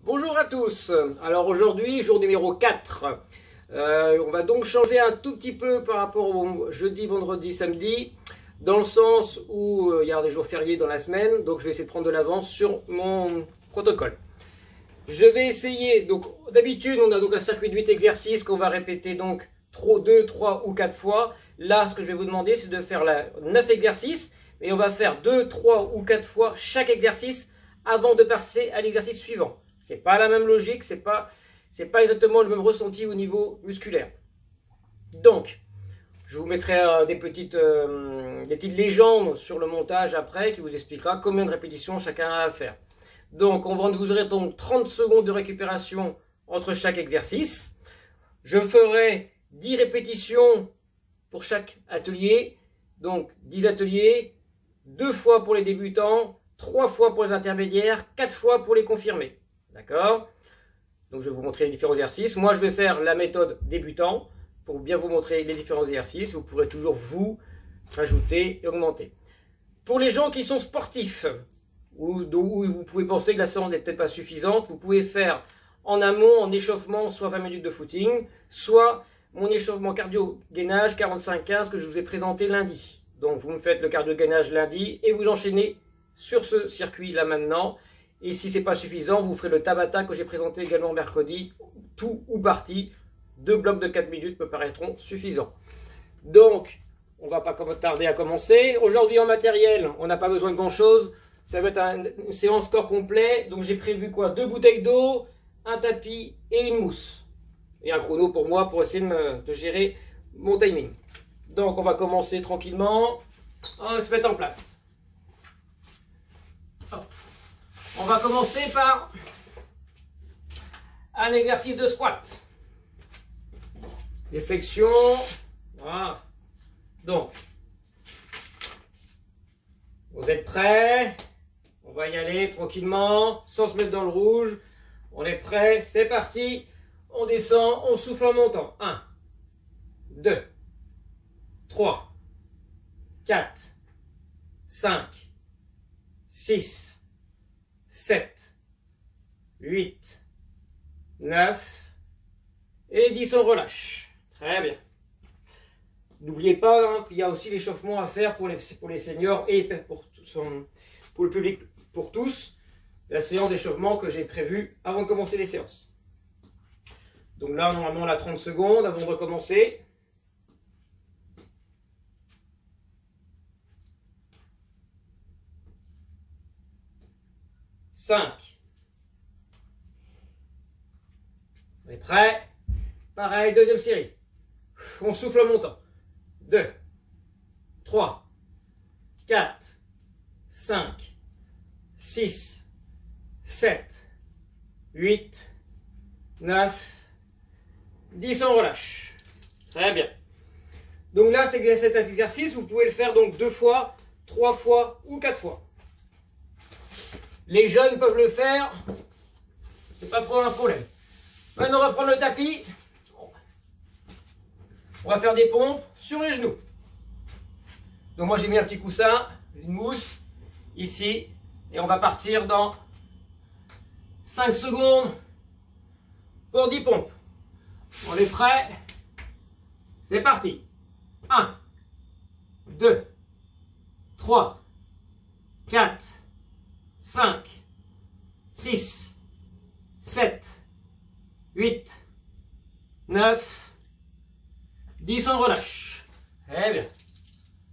Bonjour à tous. Alors aujourd'hui, jour numéro 4. On va donc changer un tout petit peu par rapport au jeudi, vendredi, samedi, dans le sens où il y a des jours fériés dans la semaine, donc je vais essayer de prendre de l'avance sur mon protocole. Je vais essayer, donc d'habitude on a donc un circuit de 8 exercices qu'on va répéter donc 2, 3 ou 4 fois. Là, ce que je vais vous demander, c'est de faire 9 exercices, et on va faire 2, 3 ou 4 fois chaque exercice avant de passer à l'exercice suivant. C'est pas la même logique, c'est pas exactement le même ressenti au niveau musculaire. Donc, je vous mettrai des petites légendes sur le montage après qui vous expliquera combien de répétitions chacun a à faire. Donc, vous aurez donc 30 secondes de récupération entre chaque exercice. Je ferai 10 répétitions pour chaque atelier. Donc, 10 ateliers, 2 fois pour les débutants, 3 fois pour les intermédiaires, 4 fois pour les confirmés. D'accord? Donc je vais vous montrer les différents exercices. Moi je vais faire la méthode débutant pour bien vous montrer les différents exercices. Vous pourrez toujours vous rajouter et augmenter. Pour les gens qui sont sportifs, ou vous pouvez penser que la séance n'est peut-être pas suffisante, vous pouvez faire en amont, en échauffement, soit 20 minutes de footing, soit mon échauffement cardio-gainage 45-15 que je vous ai présenté lundi. Donc vous me faites le cardio-gainage lundi et vous enchaînez sur ce circuit là maintenant. Et si ce n'est pas suffisant, vous ferez le Tabata que j'ai présenté également mercredi, tout ou partie. 2 blocs de 4 minutes me paraîtront suffisants. Donc, on ne va pas tarder à commencer. Aujourd'hui en matériel, on n'a pas besoin de grand chose. Ça va être une séance corps complet. Donc j'ai prévu quoi? 2 bouteilles d'eau, un tapis et une mousse. Et un chrono pour moi pour essayer de gérer mon timing. Donc on va commencer tranquillement. On va se mettre en place. Hop. On va commencer par un exercice de squat. Des flexions. Voilà. Donc, vous êtes prêts? On va y aller tranquillement, sans se mettre dans le rouge. On est prêts? C'est parti. On descend, on souffle en montant. 1, 2, 3, 4, 5, 6, 7, 8, 9 et 10, on relâche. Très bien. N'oubliez pas qu'il y a aussi l'échauffement à faire pour les seniors et pour le public, pour tous. La séance d'échauffement que j'ai prévue avant de commencer les séances. Donc là, normalement, on a 30 secondes avant de recommencer. 5. On est prêt? Pareil, deuxième série. On souffle en montant. 2, 3, 4, 5, 6, 7, 8, 9, 10, on relâche. Très bien. Donc là, cet exercice, vous pouvez le faire donc 2 fois, 3 fois ou 4 fois. Les jeunes peuvent le faire, c'est pas trop un problème. Maintenant, on va prendre le tapis. On va faire des pompes sur les genoux. Donc moi, j'ai mis un petit coussin, une mousse, ici. Et on va partir dans 5 secondes pour 10 pompes. On est prêt? C'est parti. 1, 2, 3, 4, 5, 6, 7, 8, 9, 10, on relâche. Très bien.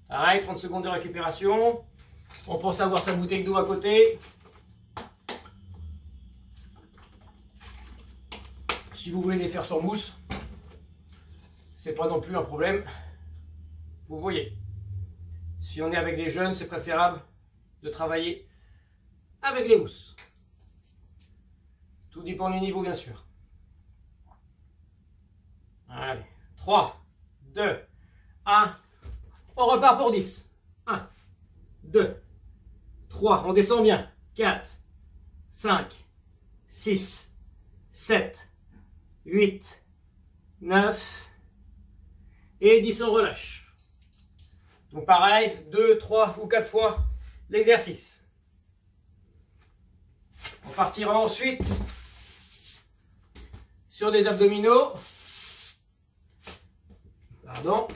Pareil, 30 secondes de récupération. On pense avoir sa bouteille d'eau à côté. Si vous voulez les faire sur mousse, c'est pas non plus un problème. Vous voyez. Si on est avec les jeunes, c'est préférable de travailler avec les mousses. Tout dépend du niveau, bien sûr. Allez, 3, 2, 1. On repart pour 10. 1, 2, 3. On descend bien. 4, 5, 6, 7, 8, 9 et 10, on relâche. Donc pareil, 2, 3 ou 4 fois l'exercice. On partira ensuite sur des abdominaux. Pardon.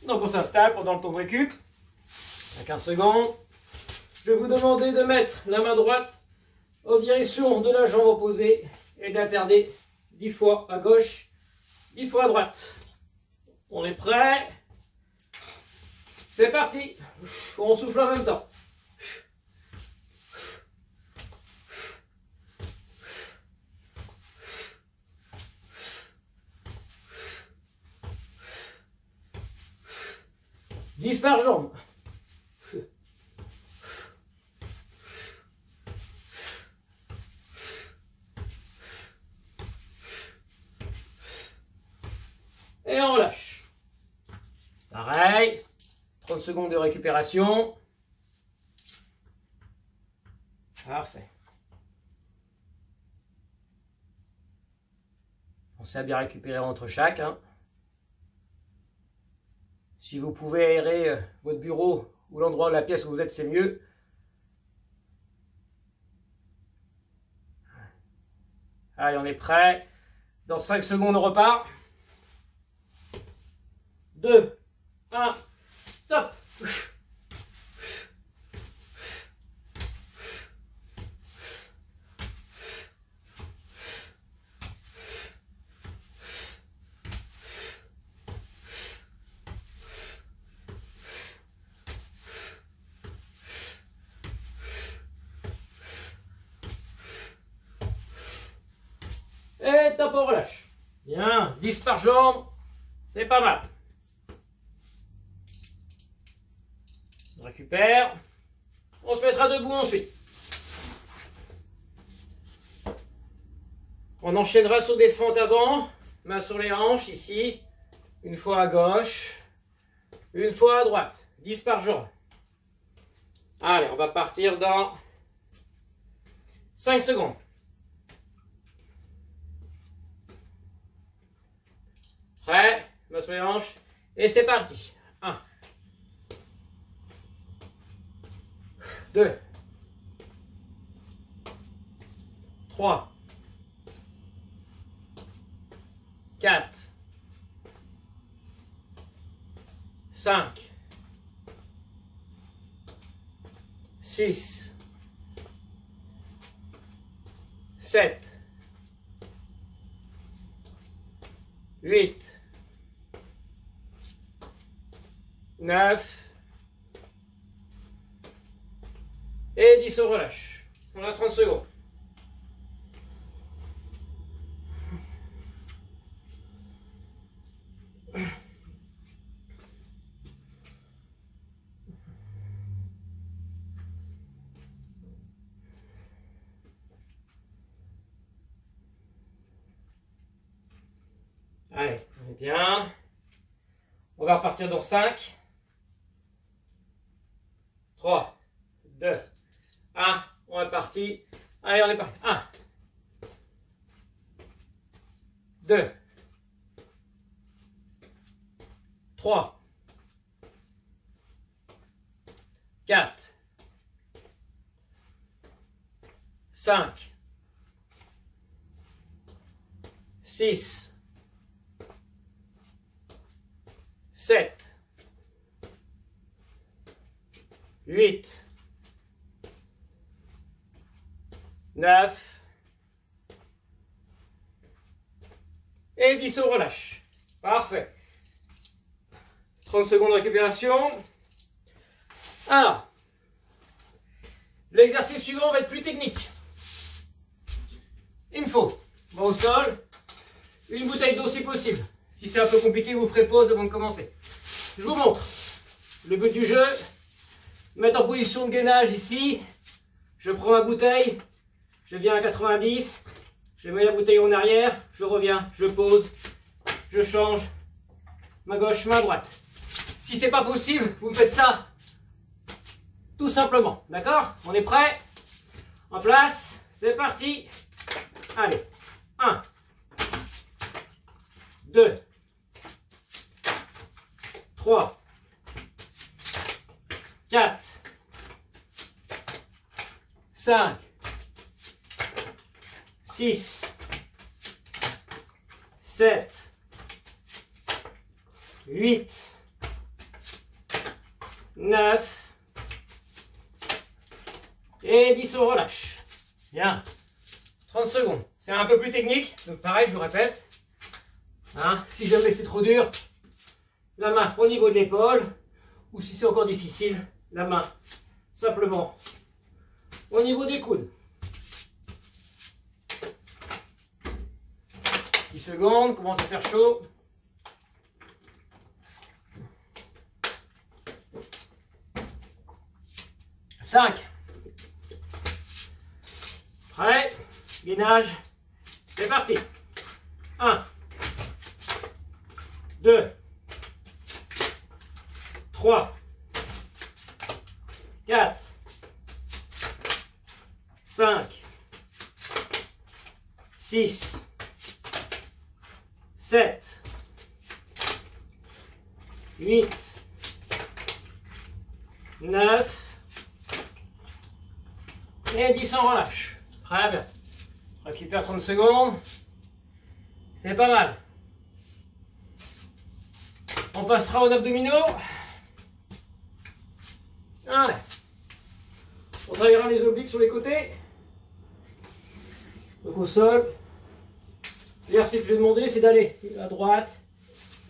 Donc on s'installe pendant le temps de récup. À 15 secondes. Je vais vous demander de mettre la main droite en direction de la jambe opposée et d'alterner 10 fois à gauche, 10 fois à droite. On est prêt? C'est parti! On souffle en même temps. Dix par jambe. Et on relâche. Pareil. 30 secondes de récupération. Parfait. Pensez à bien récupérer entre chaque. Si vous pouvez aérer votre bureau ou l'endroit de la pièce où vous êtes, c'est mieux. Allez, on est prêt. Dans 5 secondes, on repart. 2, 1, top! Et top, on relâche. Bien, 10 par jambe, c'est pas mal. On récupère. On se mettra debout ensuite. On enchaînera sur des fentes avant, main sur les hanches ici, une fois à gauche, une fois à droite, 10 par jambe. Allez, on va partir dans 5 secondes. Prêt, main sur les hanches, et c'est parti. 1, 2, 3, 4, 5, 6, 7, 8, 9 et 10, on relâche. On a 30 secondes. Allez, on est bien. On va repartir dans 5, 3, 2, 1. On est parti. Allez, on est parti. 1, 2, 3, 4, 5, 6, 7, 8, 9 et 10, on relâche. Parfait. 30 secondes de récupération. Alors, l'exercice suivant va être plus technique. Il me faut, bon, au sol, une bouteille d'eau si possible. Si c'est un peu compliqué, vous ferez pause avant de commencer. Je vous montre. Le but du jeu, mettre en position de gainage ici. Je prends ma bouteille, je viens à 90, je mets la bouteille en arrière, je reviens, je pose, je change, main gauche, main droite. Si c'est pas possible, vous me faites ça tout simplement. D'accord? On est prêt? En place, c'est parti. Allez, 1, 2, 3, 4, 5, 6, 7, 8, 9, et 10, on relâche. Bien. 30 secondes. C'est un peu plus technique, donc pareil, je vous répète. Hein, si jamais c'est trop dur, la main au niveau de l'épaule, ou si c'est encore difficile, la main simplement au niveau des coudes. 10 secondes, commence à faire chaud. Cinq. Prêt, gainage, c'est parti. 1, 2, 3, 4, 5, 6, 7, 8, 9, et 10, on relâche. Très bien. Récupère 30 secondes. C'est pas mal. On passera aux abdominaux. Allez. On travaillera les obliques sur les côtés. Donc au sol. L'exercice que je vais demander, c'est d'aller à droite,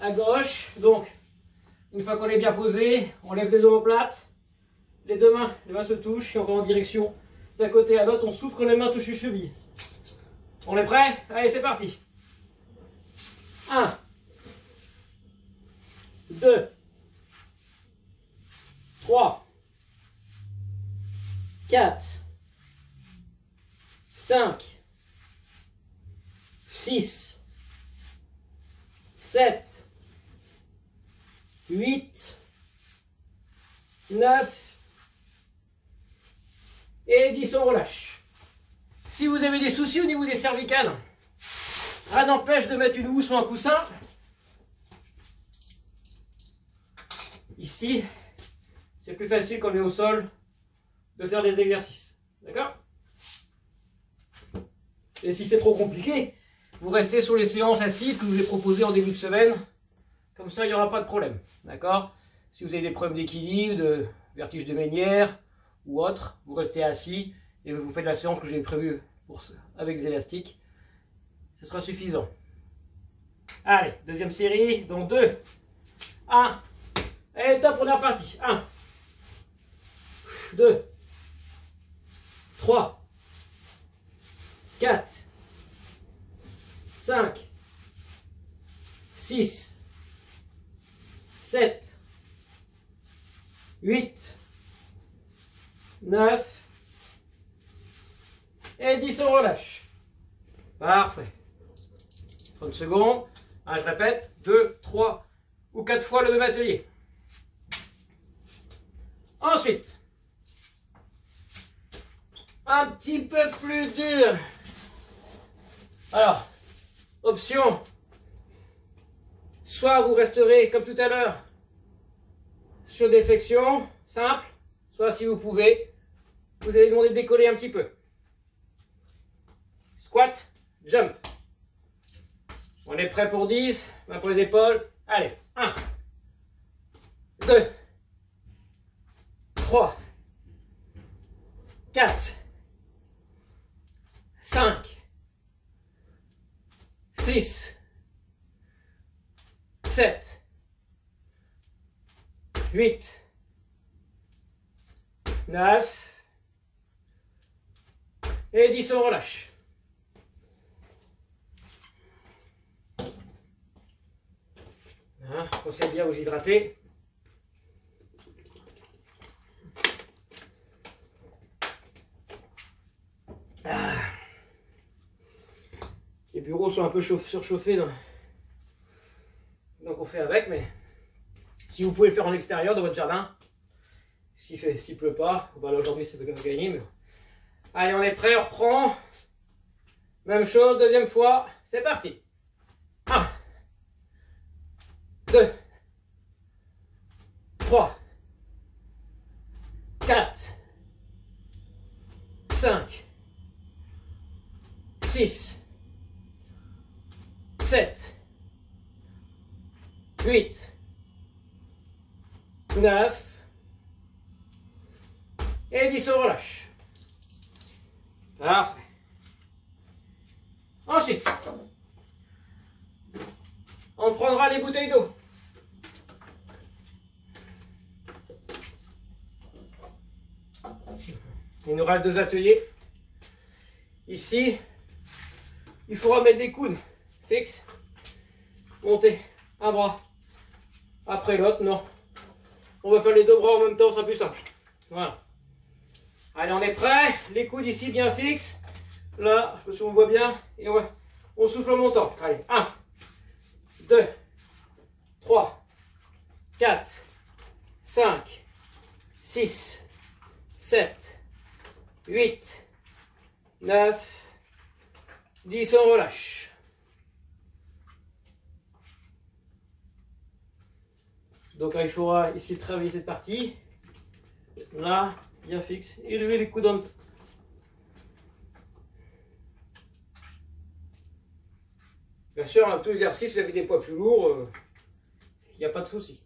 à gauche. Donc, une fois qu'on est bien posé, on lève les omoplates. Les mains se touchent et on va en direction d'un côté à l'autre. On souffle quand les mains touchent les chevilles. On est prêt? Allez, c'est parti. 1, 2, 3, 4, 5, 6, 7, 8, 9 et 10, on relâche. Si vous avez des soucis au niveau des cervicales, rien n'empêche de mettre une housse ou un coussin. Ici, c'est plus facile quand on est au sol de faire des exercices. D'accord? Et si c'est trop compliqué, vous restez sur les séances assises que je vous ai proposées en début de semaine. Comme ça, il n'y aura pas de problème. D'accord? Si vous avez des problèmes d'équilibre, de vertige de Ménière ou autre, vous restez assis et vous faites la séance que j'ai prévue avec des élastiques. Ce sera suffisant. Allez, deuxième série. Donc 2, 1. Allez, top, on est reparti. 1, 2, 3, 4, 5, 6, 7, 8, 9 et 10, on relâche. Parfait. 30 secondes. Ah, je répète, 2, 3 ou 4 fois le même atelier. Ensuite, un petit peu plus dur. Alors, option, soit vous resterez comme tout à l'heure sur des flexions simples, soit si vous pouvez, vous allez demander de décoller un petit peu. Squat, jump. On est prêt pour 10, main pour les épaules. Allez, 1, 2, 3, 4, 5, 6, 7, 8, 9 et 10, on relâche. Hein, pensez bien vous hydrater. Ah. Les bureaux sont un peu surchauffés, donc on fait avec, mais si vous pouvez le faire en extérieur dans votre jardin, s'il pleut pas, bah là aujourd'hui c'est pas gagné, mais allez, on est prêt, on reprend. Même chose, deuxième fois, c'est parti. 1, 2, 3, 4, 5, 6, 7, 8, 9, et 10, on relâche. Parfait. Ensuite, on prendra les bouteilles d'eau. Il nous reste 2 ateliers. Ici, il faudra mettre les coudes fixes. Monter un bras après l'autre. Non. On va faire les 2 bras en même temps, ça sera plus simple. Voilà. Allez, on est prêt. Les coudes ici bien fixes. Là, je sais pas si on voit bien. Et on souffle en montant. Allez, 1, 2, 3, 4, 5, 6, 7, 8, 9, 10, on relâche. Donc il faudra essayer de travailler cette partie. Là, bien fixe. Et lever les coudes en même temps. Bien sûr, à tout exercice, vous avez des poids plus lourds, il n'y a pas de souci.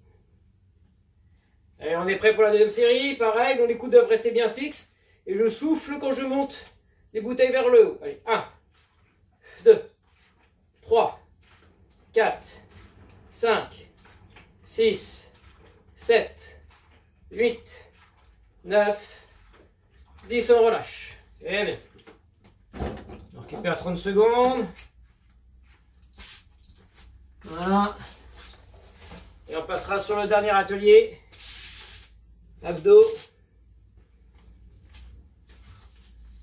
Allez, on est prêt pour la deuxième série. Pareil, donc les coudes doivent rester bien fixes. Et je souffle quand je monte les bouteilles vers le haut. Allez, 1, 2, 3, 4, 5, 6, 7, 8, 9, 10, on relâche. C'est bien. On récupère 30 secondes. Voilà. Et on passera sur le dernier atelier. Abdos.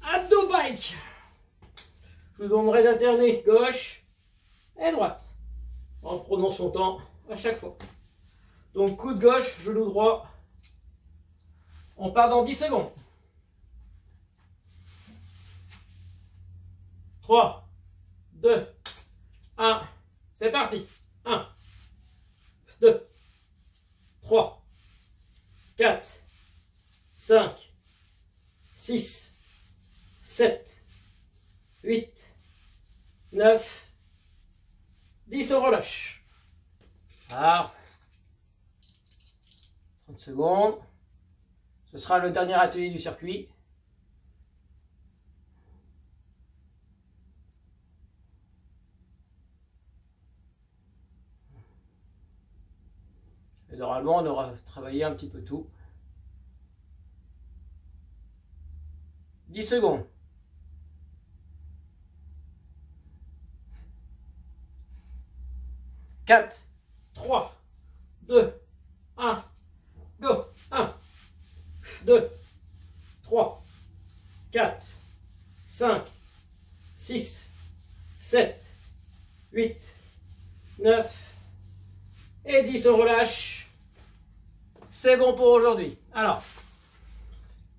Abdos bike. Je vous demanderai d'alterner gauche et droite. En prenant son temps à chaque fois. Donc coude gauche, genou droit. On part dans 10 secondes. 3, 2, 1. C'est parti. 1, 2, 3, 4, 5, 6, 7, 8, 9, 10, on relâche. Alors, 30 secondes. Ce sera le dernier atelier du circuit. Et normalement, on aura travaillé un petit peu tout. 10 secondes. 4, 3, 2, 1, go. 1, 2, 3, 4, 5, 6, 7, 8, 9 et 10, on relâche. C'est bon pour aujourd'hui. Alors,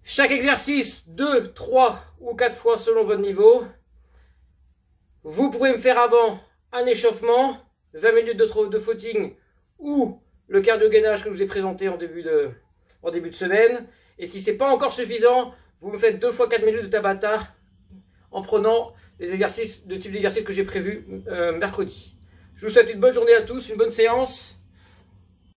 chaque exercice, 2, 3 ou 4 fois selon votre niveau. Vous pouvez me faire avant un échauffement, 20 minutes de footing ou le cardio-gainage que je vous ai présenté en début de semaine. Et si ce n'est pas encore suffisant, vous me faites 2 fois 4 minutes de Tabata en prenant les exercices, le type d'exercice que j'ai prévu mercredi. Je vous souhaite une bonne journée à tous, une bonne séance.